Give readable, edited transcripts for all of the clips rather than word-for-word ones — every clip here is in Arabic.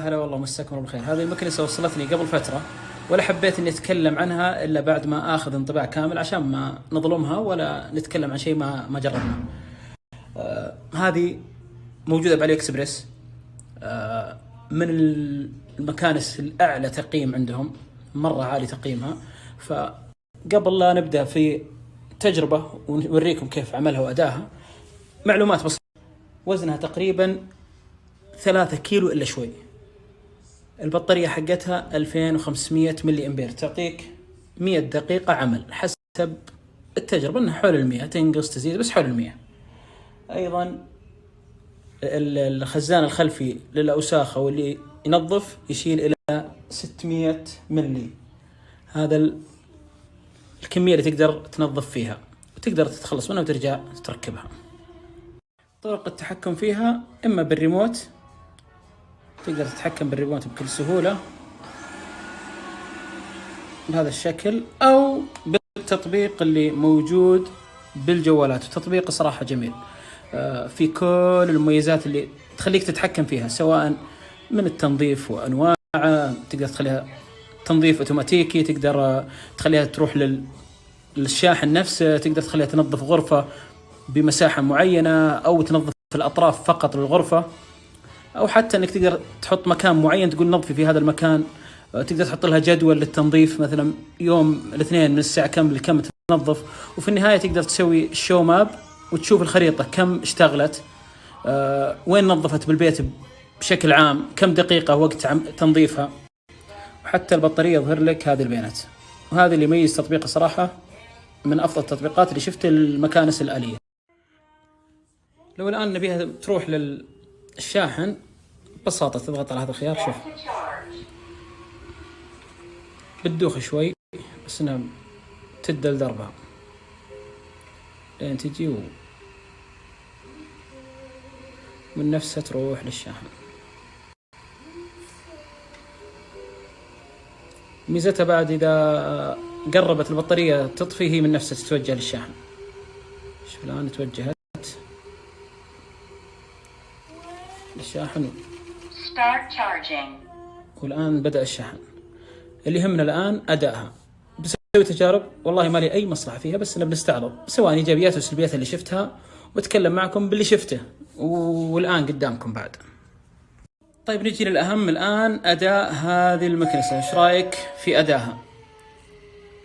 هلا والله، مساكم الله بالخير. هذه المكنسة وصلتني قبل فترة، ولا حبيت اني اتكلم عنها الا بعد ما اخذ انطباع كامل عشان ما نظلمها ولا نتكلم عن شيء ما جربناه. هذه موجودة بعلي اكسبريس. من المكانس الاعلى تقييم عندهم، مرة عالي تقييمها. فقبل لا نبدأ في تجربة ونوريكم كيف عملها وأداها، معلومات بسيطة. وزنها تقريبا 3 كيلو إلا شوي. البطارية حقتها 2500 ملي أمبير، تعطيك 100 دقيقة عمل حسب التجربة، أنها حول 100، تنقص تزيد بس حول 100. أيضا الخزان الخلفي للأوساخ أو اللي ينظف يشيل إلى 600 ملي. هذا الكمية اللي تقدر تنظف فيها وتقدر تتخلص منها وترجع تركبها. طرق التحكم فيها إما بالريموت، تقدر تتحكم بالريموت بكل سهولة بهذا الشكل، أو بالتطبيق اللي موجود بالجوالات. وتطبيق صراحة جميل، في كل المميزات اللي تخليك تتحكم فيها، سواء من التنظيف وأنواعه. تقدر تخليها تنظيف أوتوماتيكي، تقدر تخليها تروح للشاحن نفسه، تقدر تخليها تنظف غرفة بمساحة معينة، أو تنظف الأطراف فقط للغرفة، أو حتى أنك تقدر تحط مكان معين تقول نظفي في هذا المكان. تقدر تحط لها جدول للتنظيف، مثلا يوم الاثنين من الساعة كم لكم تنظف. وفي النهاية تقدر تسوي شو ماب وتشوف الخريطة كم اشتغلت، وين نظفت بالبيت بشكل عام، كم دقيقة وقت تنظيفها. وحتى البطارية يظهر لك هذه البيانات. وهذا اللي يميز تطبيقه صراحة، من أفضل التطبيقات اللي شفت المكانس الآلية. لو الآن نبيها تروح للشاحن، ببساطة تضغط على هذا الخيار. شوف بتدوخ شوي بس انها تدل دربها لين تجي من نفسها تروح للشاحن. ميزتها بعد إذا قربت البطارية تطفي، هي من نفسها تتوجه للشاحن. شوف الآن توجهت للشاحن والآن بدأ الشحن. اللي يهمنا الآن أدائها. بسوي تجارب والله ما لي أي مصلحة فيها، بس أنا بنستعرض سواء إيجابيات وسلبيات اللي شفتها، وأتكلم معكم باللي شفته والآن قدامكم بعد. طيب نجي للأهم الآن، أداء هذه المكنسة. إيش رأيك في أدائها؟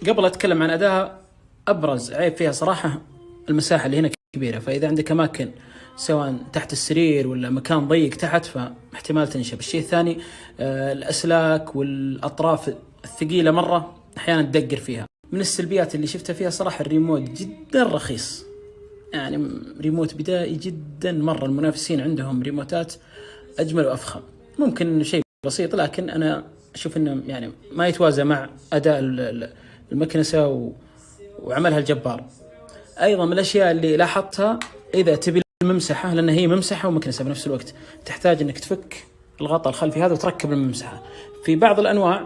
قبل أتكلم عن أدائها، أبرز عيب فيها صراحة المساحة اللي هنا كبيرة. فإذا عندك أماكن سواء تحت السرير ولا مكان ضيق تحت، فاحتمال تنشب. الشيء الثاني الأسلاك والأطراف الثقيلة مرة أحيانا تدقر فيها. من السلبيات اللي شفتها فيها صراحة الريموت جدا رخيص، يعني ريموت بدائي جدا مرة. المنافسين عندهم ريموتات أجمل وأفخم. ممكن شيء بسيط، لكن أنا أشوف إنه يعني ما يتوازى مع أداء المكنسة وعملها الجبار. أيضا من الأشياء اللي لاحظتها، إذا تبي الممسحة، لأن هي ممسحة ومكنسة بنفس الوقت، تحتاج إنك تفك الغطاء الخلفي هذا وتركب الممسحة. في بعض الأنواع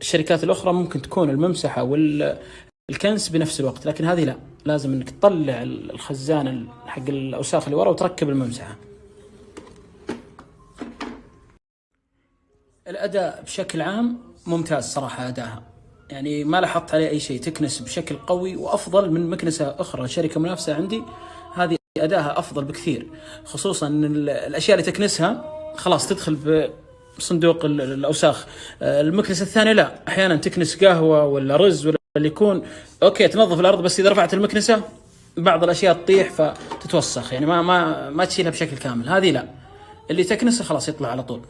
الشركات الأخرى ممكن تكون الممسحة والكنس بنفس الوقت، لكن هذه لا، لازم إنك تطلع الخزان حق الأوساخ اللي ورا وتركب الممسحة. الأداء بشكل عام ممتاز صراحة، أداءها يعني ما لاحظت عليه أي شيء. تكنس بشكل قوي وأفضل من مكنسة أخرى شركة منافسة عندي، هذه أداءها أفضل بكثير. خصوصا أن الأشياء اللي تكنسها خلاص تدخل بصندوق الأوساخ. المكنسة الثانية لا، أحيانا تكنس قهوة ولا رز ولا اللي يكون أوكي تنظف الأرض، بس إذا رفعت المكنسة بعض الأشياء تطيح فتتوسخ، يعني ما تشيلها بشكل كامل. هذه لا، اللي تكنسه خلاص يطلع على طول.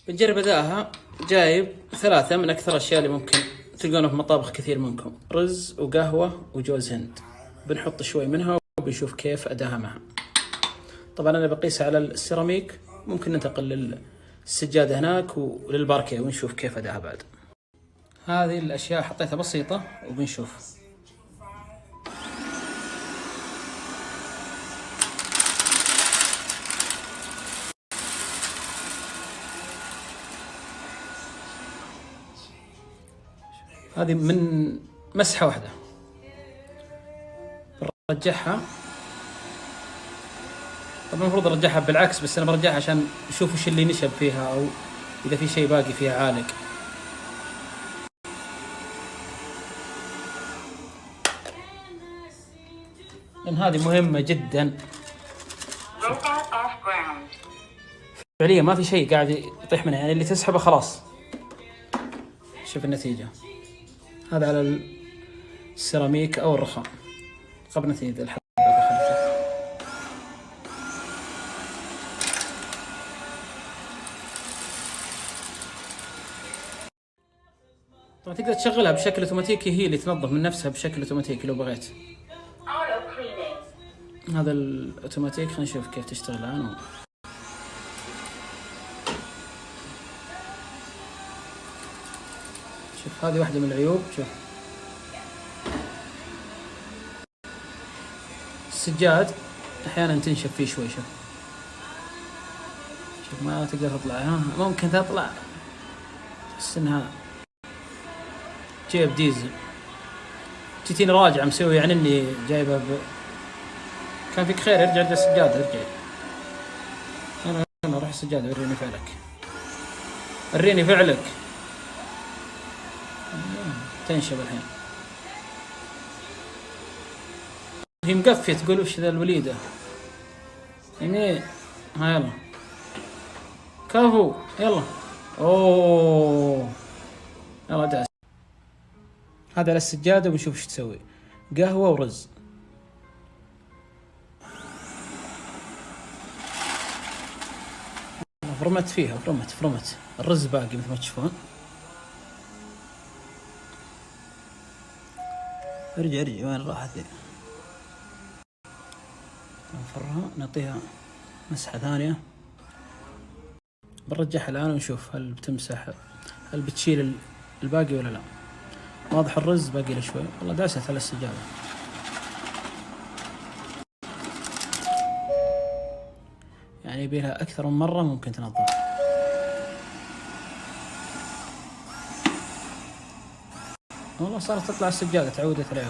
بنجرب أدائها. جايب 3 من أكثر الأشياء اللي ممكن تلقونه في مطابخ كثير منكم: رز وقهوة وجوز هند. بنحط شوي منها وبنشوف كيف أدائها معها. طبعا أنا بقيسها على السيراميك، ممكن ننتقل للسجادة هناك وللباركيه ونشوف كيف أدائها بعد. هذه الأشياء حطيتها بسيطة وبنشوف. هذه من مسحة واحدة نرجعها طبعا المفروض ارجعها بالعكس، بس انا برجعها عشان اشوف وش اللي نشب فيها، او اذا في شيء باقي فيها عالق. لان هذه مهمة جدا. فعليا ما في شيء قاعد يطيح منها، يعني اللي تسحبه خلاص. شوف النتيجة، هذا على السيراميك او الرخام قبل نتيجة الحرب. طبعا تقدر تشغلها بشكل اوتوماتيكي، هي اللي تنظف من نفسها بشكل اوتوماتيكي لو بغيت. هذا الاوتوماتيك، خلينا نشوف كيف تشتغل الان. شوف هذه واحدة من العيوب. شوف السجاد احيانا تنشف فيه شوي. شوف ما تقدر تطلع، ممكن تطلع، تحس انها جيب ديزل. جيتيني راجع مسوي يعني اني جايبه كان فيك خير ارجع للسجادة. ارجع انا اروح السجادة. وريني فعلك، وريني فعلك. تنشب الحين، هي مقفية. تقول وش ذا الوليدة يمين. ها يلا كفو، يلا. اوه يلا داس. هذا على السجادة ونشوف ايش تسوي. قهوة ورز. فرمت فيها، فرمت. الرز باقي مثل ما تشوفون. ارجع وين راحت ذي؟ نفرها، نعطيها مسحة ثانية. بنرجعها الآن ونشوف هل بتمسح، هل بتشيل الباقي ولا لا. واضح الرز باقي له شوي. والله داست على السجادة. يعني يبيلها أكثر من مرة ممكن تنظف. والله صارت تطلع السجادة، تعودت عليها.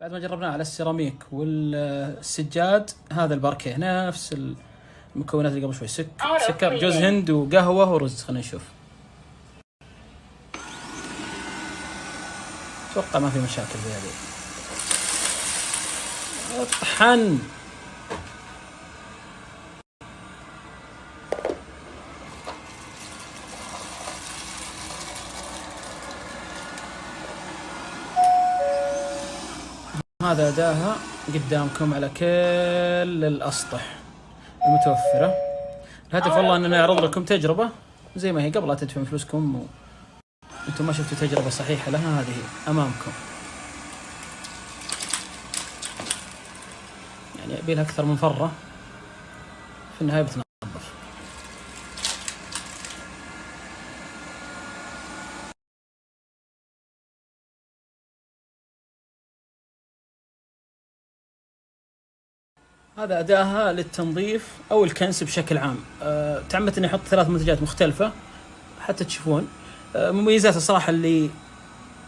بعد ما جربناه على السيراميك والسجاد، هذا الباركيه نفس المكونات اللي قبل شوي. سكر، جوز هند، وقهوة ورز. خلينا نشوف. اتوقع ما في مشاكل في هذه. اطحن. هذا أداها قدامكم على كل الأسطح المتوفرة. الهدف والله أننا نعرض لكم تجربة زي ما هي قبل لا تدفعون فلوسكم وأنتم ما شفتوا تجربة صحيحة لها. هذه أمامكم، يعني يبيلها أكثر من فرة، في النهاية بتنظف. هذا أداها للتنظيف أو الكنس بشكل عام. تعمدت أني أحط 3 منتجات مختلفة حتى تشوفون. مميزات الصراحة اللي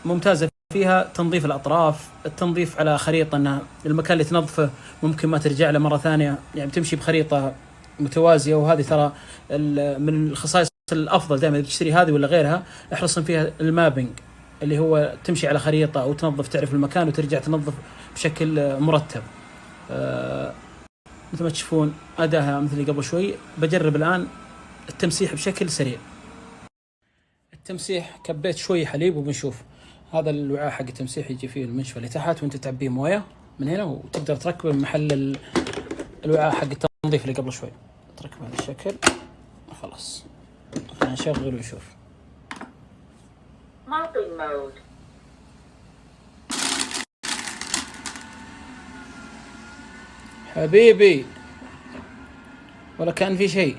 ممتازة فيها تنظيف الأطراف، التنظيف على خريطة، أن المكان اللي تنظفه ممكن ما ترجع له مرة ثانية، يعني تمشي بخريطة متوازية. وهذه ترى من الخصائص الأفضل دائما إذا تشتري هذه ولا غيرها، احرص فيها المابينج، اللي هو تمشي على خريطة أو تنظف، تعرف المكان وترجع تنظف بشكل مرتب. مثل ما تشوفون أداها مثل اللي قبل شوي. بجرب الآن التمسيح بشكل سريع. التمسيح كبيت شوي حليب وبنشوف. هذا الوعاء حق التمسيح يجي فيه المنشفة اللي تحت، وانت تعبيه مويه من هنا وتقدر تركبه محل الوعاء حق التنظيف اللي قبل شوي. تركبه بهذا الشكل. خلاص خلينا نشغل ونشوف. حبيبي ولا كان في شيء.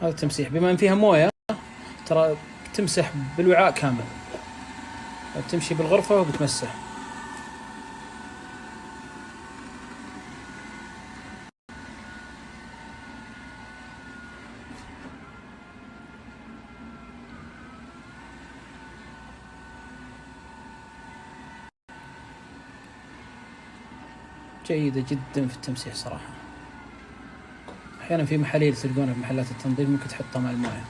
هذا التمسيح بما ان فيها مويه ترى تمسح بالوعاء كامل، بتمشي بالغرفة وبتمسح. جيدة جدا في التمسيح صراحة. أحيانا في محاليل تلقونها في محلات التنظيف ممكن تحطها مع الموية.